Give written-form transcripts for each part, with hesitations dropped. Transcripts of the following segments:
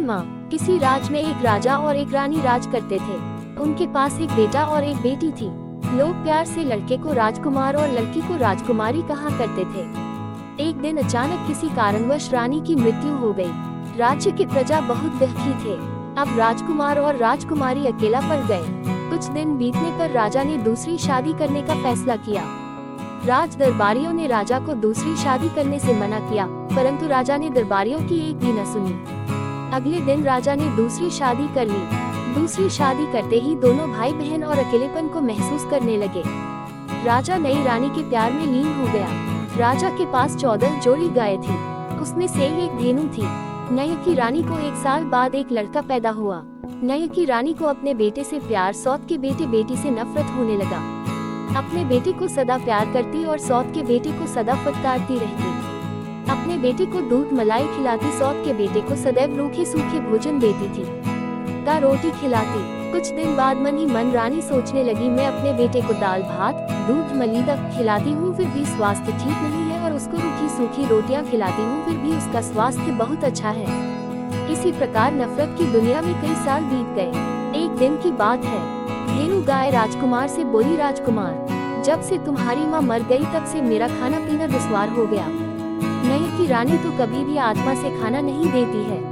माँ। किसी राज में एक राजा और एक रानी राज करते थे। उनके पास एक बेटा और एक बेटी थी। लोग प्यार से लड़के को राजकुमार और लड़की को राजकुमारी कहा करते थे। एक दिन अचानक किसी कारणवश रानी की मृत्यु हो गई। राज्य के प्रजा बहुत दुखी थे। अब राजकुमार और राजकुमारी अकेला पड़ गए। कुछ दिन बीतने पर राजा ने दूसरी शादी करने का फैसला किया। राज दरबारियों ने राजा को दूसरी शादी करने से मना किया, परंतु राजा ने दरबारियों की एक भी न सुनी। अगले दिन राजा ने दूसरी शादी कर ली। दूसरी शादी करते ही दोनों भाई बहन और अकेलेपन को महसूस करने लगे। राजा नई रानी के प्यार में लीन हो गया। राजा के पास 14 जोड़ी गायें थी। उसमें से एक धेनु थी। नई की रानी को 1 साल बाद एक लड़का पैदा हुआ। नई की रानी को अपने बेटे से प्यार, सौत के बेटे बेटी से नफरत होने लगा। अपने बेटे को सदा प्यार करती और सौत के बेटे को सदा फटकारती रहती। अपने बेटे को दूध मलाई खिलाती, सौत के बेटे को सदैव रूखे सूखे भोजन देती थी, का रोटी खिलाती। कुछ दिन बाद मन ही मन रानी सोचने लगी, मैं अपने बेटे को दाल भात दूध मलीदा खिलाती हूँ, फिर भी स्वास्थ्य ठीक नहीं है, और उसको रूखी सूखी रोटियाँ खिलाती हूँ, फिर भी उसका स्वास्थ्य बहुत अच्छा है। इसी प्रकार नफरत की दुनिया में कई साल बीत गए। एक दिन की बात है। धेनु गाय राजकुमार से बोली, राजकुमार, जब से तुम्हारी माँ मर गई तब से मेरा खाना पीना दुश्वार हो गया। नई की रानी तो कभी भी आत्मा से खाना नहीं देती है।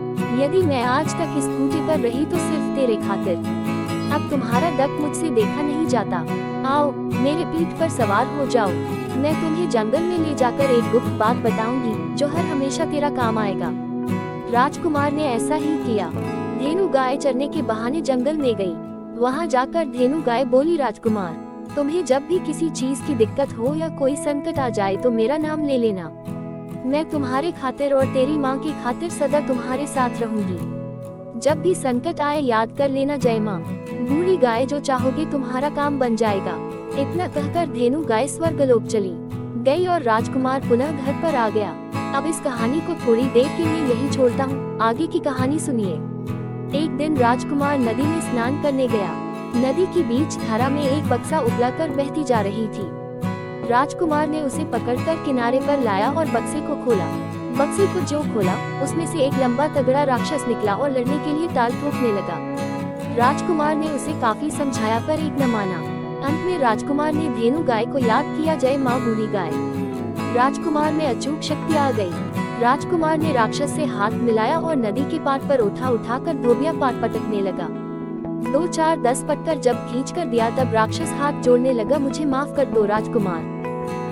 यदि मैं आज तक इस खूंटे पर रही तो सिर्फ तेरे खातिर। अब तुम्हारा डक मुझसे देखा नहीं जाता। आओ मेरे पीठ पर सवार हो जाओ। मैं तुम्हें जंगल में ले जाकर एक गुप्त बात बताऊंगी जो हर हमेशा तेरा काम आएगा। राजकुमार ने ऐसा ही किया। धेनु गाय चरने के बहाने जंगल में गई। वहां जाकर धेनु गाय बोली, राजकुमार, तुम्हें जब भी किसी चीज की दिक्कत हो या कोई संकट आ जाए तो मेरा नाम ले लेना। मैं तुम्हारे खातिर और तेरी माँ की खातिर सदा तुम्हारे साथ रहूंगी। जब भी संकट आए याद कर लेना, जय माँ। बूढ़ी गाय, जो चाहोगे तुम्हारा काम बन जाएगा। इतना कहकर धेनु गाय स्वर्गलोक चली गई और राजकुमार पुनः घर पर आ गया। अब इस कहानी को थोड़ी देर के लिए यही छोड़ता हूँ, आगे की कहानी सुनिए। एक दिन राजकुमार नदी में स्नान करने गया। नदी की बीच धारा में एक बक्सा उबलाकर बहती जा रही थी। राजकुमार ने उसे पकड़कर किनारे पर लाया और बक्से को खोला। बक्से को जो खोला उसमें से एक लंबा तगड़ा राक्षस निकला और लड़ने के लिए ताल ठोकने लगा। राजकुमार ने उसे काफी समझाया पर एक न माना। अंत में राजकुमार ने धेनु गाय को याद किया, जय माँ बूढ़ी गाय। राजकुमार में अचूक शक्ति आ गई। राजकुमार ने राक्षस से हाथ मिलाया और नदी के पार पर उठाकर धोबिया पार पटकने लगा। 2 4 10 पटकर जब खींच कर दिया तब राक्षस हाथ जोड़ने लगा, मुझे माफ कर दो राजकुमार,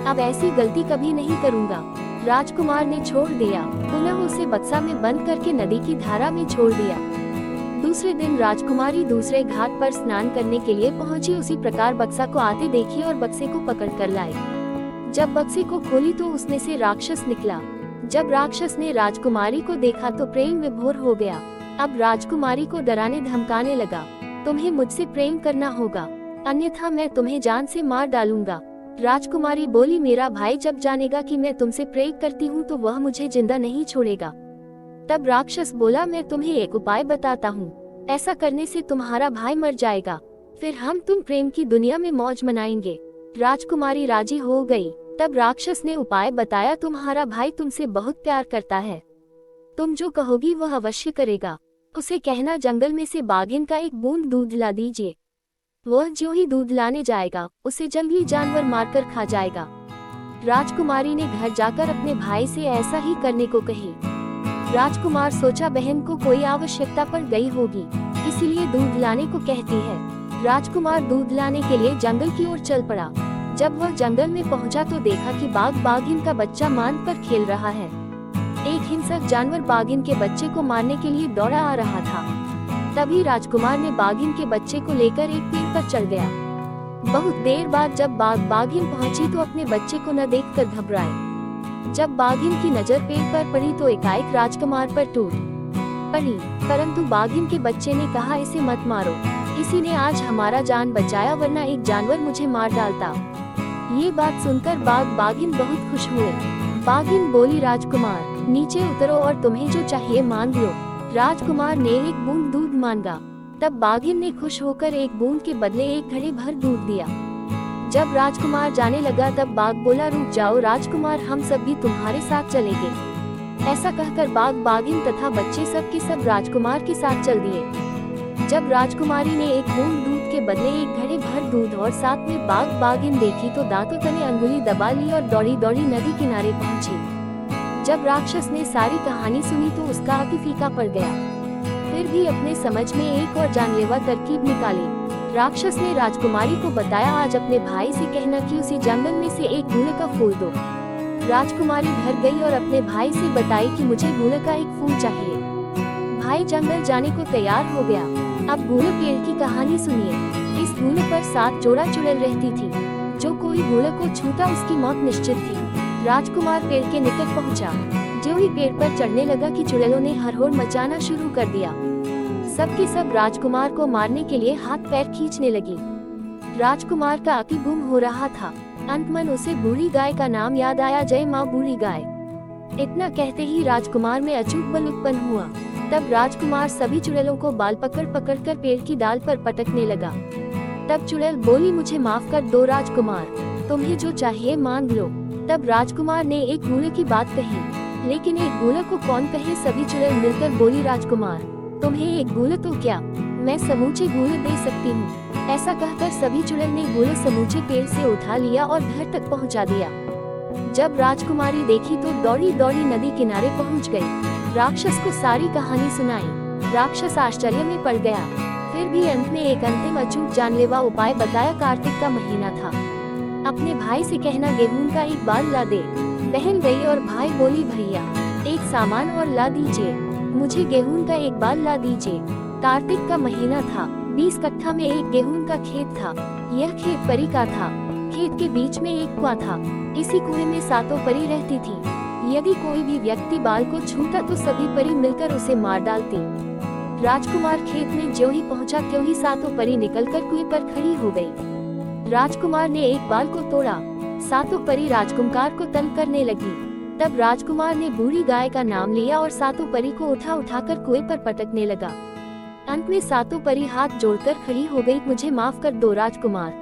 अब ऐसी गलती कभी नहीं करूँगा। राजकुमार ने छोड़ दिया। पुनः उसे बक्सा में बंद करके नदी की धारा में छोड़ दिया। दूसरे दिन राजकुमारी दूसरे घाट पर स्नान करने के लिए पहुंची। उसी प्रकार बक्सा को आते देखी और बक्से को पकड़ कर लाई। जब बक्से को खोली तो उसमें से राक्षस निकला। जब राक्षस ने राजकुमारी को देखा तो प्रेम विभोर हो गया। अब राजकुमारी को डराने धमकाने लगा, तुम्हें मुझसे प्रेम करना होगा, अन्यथा मैं तुम्हें जान से मार डालूंगा। राजकुमारी बोली, मेरा भाई जब जानेगा कि मैं तुमसे प्रेम करती हूँ तो वह मुझे जिंदा नहीं छोड़ेगा। तब राक्षस बोला, मैं तुम्हें एक उपाय बताता हूँ, ऐसा करने से तुम्हारा भाई मर जाएगा, फिर हम तुम प्रेम की दुनिया में मौज मनाएंगे। राजकुमारी राजी हो गई। तब राक्षस ने उपाय बताया, तुम्हारा भाई तुमसे बहुत प्यार करता है, तुम जो कहोगी वह अवश्य करेगा। उसे कहना जंगल में से बाघिन का एक बूंद दूध ला दीजिए। वह जो ही दूध लाने जाएगा उसे जंगली जानवर मारकर खा जाएगा। राजकुमारी ने घर जाकर अपने भाई से ऐसा ही करने को कही। राजकुमार सोचा बहन को कोई आवश्यकता पड़ गई होगी, इसीलिए दूध लाने को कहती है। राजकुमार दूध लाने के लिए जंगल की ओर चल पड़ा। जब वह जंगल में पहुंचा तो देखा कि बाघ बाघिन का बच्चा मान पर खेल रहा है। एक हिंसक जानवर बाघिन के बच्चे को मारने के लिए दौड़ा आ रहा था। तभी राजकुमार ने बाघिन के बच्चे को लेकर एक पेड़ पर चढ़ गया। बहुत देर बाद जब बाघिन पहुंची तो अपने बच्चे को न देखकर घबराए। जब बाघिन की नजर पेड़ पर पड़ी तो एकाएक राजकुमार पर टूट पड़ी, परंतु बाघिन के बच्चे ने कहा, इसे मत मारो, इसी ने आज हमारा जान बचाया, वरना एक जानवर मुझे मार डालता। ये बात सुनकर बाघिन बहुत खुश हुए। बाघिन बोली, राजकुमार नीचे उतरो और तुम्हें जो चाहिए मांग लो। राजकुमार ने एक बूंद दूध मांगा। तब बाघिन ने खुश होकर एक बूंद के बदले एक घड़े भर दूध दिया। जब राजकुमार जाने लगा तब बाघ बोला, रुक जाओ राजकुमार, हम सब भी तुम्हारे साथ चलेंगे। ऐसा कहकर बाग बागिन तथा बच्चे सब के सब राजकुमार के साथ चल दिए। जब राजकुमारी ने एक बूंद दूध के बदले एक घड़े भर दूध और साथ में बाग बागिन देखी तो दांतों तले अंगुली दबा ली और दौड़ी दौड़ी नदी किनारे पहुंची। जब राक्षस ने सारी कहानी सुनी तो उसका आंखें फीका पड़ गया। फिर भी अपने समझ में एक और जानलेवा तरकीब निकाली। राक्षस ने राजकुमारी को बताया, आज अपने भाई से कहना कि उसी जंगल में से एक गुलर का फूल दो। राजकुमारी घर गई और अपने भाई से बताई कि मुझे गुलर का एक फूल चाहिए। भाई जंगल जाने को तैयार हो गया। अब गुलर पेड़ की कहानी सुनिए। इस गुलर पर 7 जोड़ा चुड़ैल रहती थी। जो कोई गुलर को छूता उसकी मौत निश्चित थी। राजकुमार पेड़ के निकट पहुंचा। जो ही पेड़ पर चढ़ने लगा कि चुड़ैलों ने हरहोर मचाना शुरू कर दिया। सबके सब राजकुमार को मारने के लिए हाथ पैर खींचने लगी। राजकुमार का अक्ल गुम हो रहा था। अंतमन उसे बूढ़ी गाय का नाम याद आया। जय माँ बूढ़ी गाय। इतना कहते ही राजकुमार में अचूक बल उत्पन्न हुआ। तब राजकुमार सभी चुड़ैलों को बाल पकड़ पकड़ कर पेड़ की डाल पर पटकने लगा। तब चुड़ैल बोली, मुझे माफ कर दो राजकुमार, तुम्हें जो चाहिए मांग लो। तब राजकुमार ने एक गुलर की बात कही, लेकिन एक गुलर को कौन कहे। सभी चुड़ैल मिलकर बोली, राजकुमार तुम्हें एक गुलर तो क्या, मैं समूचे गुलर दे सकती हूँ। ऐसा कहकर सभी चुड़ैल ने गुलर समूचे पेड़ से उठा लिया और घर तक पहुँचा दिया। जब राजकुमारी देखी तो दौड़ी दौड़ी नदी किनारे पहुँच गई। राक्षस को सारी कहानी सुनाई। राक्षस आश्चर्य में पड़ गया। फिर भी अंत में एक अंतिम अचूक जानलेवा उपाय बताया। कार्तिक का महीना था। अपने भाई से कहना, गेहूं का एक बाल ला दे। बहन गई और भाई बोली, भैया एक सामान और ला दीजिए, मुझे गेहूं का एक बाल ला दीजिए। कार्तिक का महीना था। 20 कट्ठा में एक गेहूं का खेत था। यह खेत परी का था। खेत के बीच में एक कुआं था। इसी कुएं में 7 परी रहती थी। यदि कोई भी व्यक्ति बाल को छूता तो सभी परी मिलकर उसे मार डालती। राजकुमार खेत में ज्यों ही पहुंचा त्यों ही 7 परी निकलकर कुएं पर खड़ी हो गई। राजकुमार ने एक बाल को तोड़ा। 7 परी राजकुमार को तंग करने लगी। तब राजकुमार ने बूढ़ी गाय का नाम लिया और 7 परी को उठा उठाकर कुएं पर पटकने लगा। अंत में 7 परी हाथ जोड़कर खड़ी हो गई। मुझे माफ कर दो राजकुमार,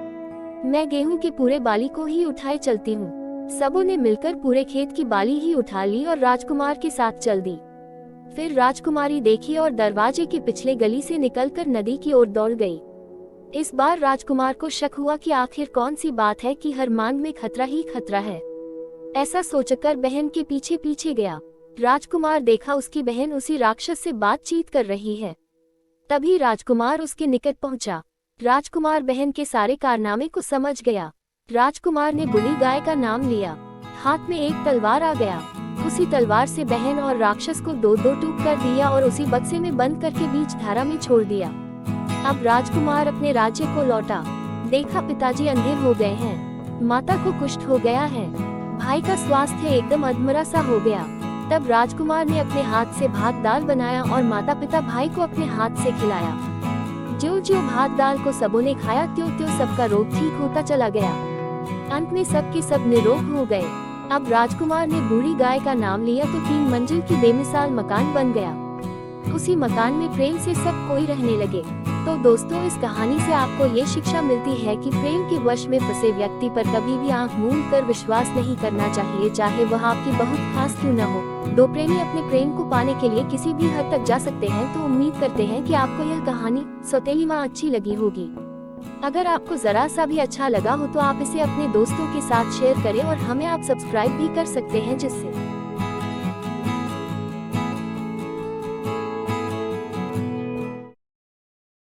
मैं गेहूं के पूरे बाली को ही उठाए चलती हूँ। सबों ने मिलकर पूरे खेत की बाली ही उठा ली और राजकुमार के साथ चल दी। फिर राजकुमारी देखी और दरवाजे की पिछले गली से निकलकर नदी की ओर दौड़ गई। इस बार राजकुमार को शक हुआ कि आखिर कौन सी बात है कि हर मांग में खतरा ही खतरा है। ऐसा सोचकर बहन के पीछे पीछे गया। राजकुमार देखा उसकी बहन उसी राक्षस से बातचीत कर रही है। तभी राजकुमार उसके निकट पहुंचा। राजकुमार बहन के सारे कारनामे को समझ गया। राजकुमार ने बूढ़ी गाय का नाम लिया। हाथ में एक तलवार आ गया। उसी तलवार से बहन और राक्षस को 2-2 टूक कर दिया और उसी बक्से में बंद करके बीच धारा में छोड़ दिया। अब राजकुमार अपने राज्य को लौटा। देखा पिताजी अंधे हो गए हैं, माता को कुष्ठ हो गया है, भाई का स्वास्थ्य एकदम अधमरा सा हो गया। तब राजकुमार ने अपने हाथ से भात दाल बनाया और माता पिता भाई को अपने हाथ से खिलाया। ज्यों ज्यों भात दाल को सबों ने खाया त्यों त्यों सबका रोग ठीक होता चला गया। अंत में सबके सब निरोग हो गए। अब राजकुमार ने बूढ़ी गाय का नाम लिया तो 3 मंजिल की बेमिसाल मकान बन गया। उसी मकान में प्रेम से सब कोई रहने लगे। तो दोस्तों, इस कहानी से आपको ये शिक्षा मिलती है कि प्रेम के वश में फंसे व्यक्ति पर कभी भी आंख मूंद कर विश्वास नहीं करना चाहिए, चाहे वह आपकी बहुत खास क्यों न हो। 2 प्रेमी अपने प्रेम को पाने के लिए किसी भी हद तक जा सकते हैं। तो उम्मीद करते हैं कि आपको यह कहानी सौतेली माँ अच्छी लगी होगी। अगर आपको जरा सा भी अच्छा लगा हो तो आप इसे अपने दोस्तों के साथ शेयर करें और हमें आप सब्सक्राइब भी कर सकते हैं, जिससे